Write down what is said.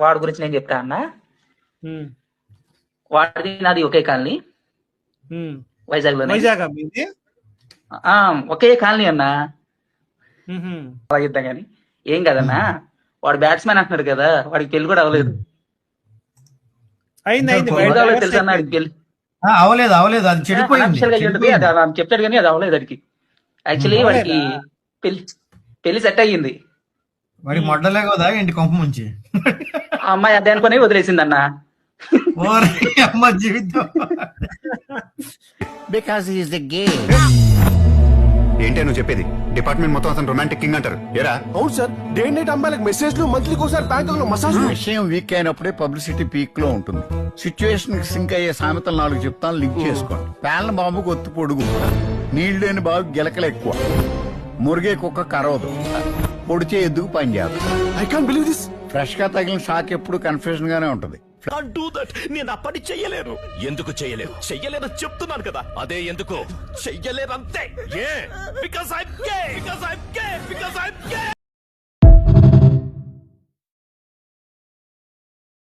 వాడి గురించి నేను చెప్తా అన్న. ఉమ్, వాడిది నాది ఒకే కాలనీ, ఉమ్. వైజాగ్ లోనే. వైజాగ్ మీది? ఒకే కాలనీ అన్న. ఉహుం. అలా చెప్తాం కానీ ఏం కదన్నా. వాడు బ్యాట్స్మెన్ అంటున్నాడు కదా, వాడికి పెళ్లి కూడా అవ్వలేదు. అయింది అయింది ఎందుకు బయట అవ్వలేదు divorce తెలుసా అన్న? వాడికి అయిపోయింది. పెళ్లి అవలేదు అది చెడిపోయింది అన్అఫిషియల్ గా అయ్యి ఉంటుంది. అది అలా చెప్తాడు కానీ అది అవ్వలేదు వాడికి. యాక్చువల్లీ వాడికి అవ్వలేదా? పెళ్లి పెళ్లి సెట్ అయ్యింది. వాడి మొడ్డలే కదా ఏంటి కొంప ముంచి. ఆ అమ్మాయి అదే అనుకుని వదిలేసిందన్న. ఓరి అమ్మ జీవితం. Because he is the gay. ఏంటే నువ్వు చెప్పేది? డిపార్ట్మెంట్ మొత్తం అతను రొమాంటిక్ కింగ్ అంటారు. ఏరా? అవును సార్, డే నైట్ అమ్మాయిలకు మెసేజ్లు, మంత్లీకి ఒకసారి బ్యాంకులో మసాజ్. విషయం వీక్ అయినప్పుడే పబ్లిసిటీ పీక్ లో ఉంటుంది. సిచ్యువేషన్ సింక్ అయ్యే సామెతలు 4 చెప్తాను, లింక్ చేసుకోండి. పేలన బాబుకు ఒత్తు పొడుగు, నీళ్లు లేని బాబు గిలకలు ఎక్కువ, మురిగే కుక్క కరవదు, పొడిచే ఎద్దుకు పని చేయదు. I can't believe this. Fresh గా తగిలిన షాక్ ఎప్పుడు కన్ఫ్యూజన్ గానే ఉంటది. నేను అప్పటి చెయ్యలేను. ఎందుకు చెయ్యలేరు? చెయ్యలేదని చెప్తున్నాను కదా, అదే ఎందుకు చెయ్యలేరు అంతే. Because I gay.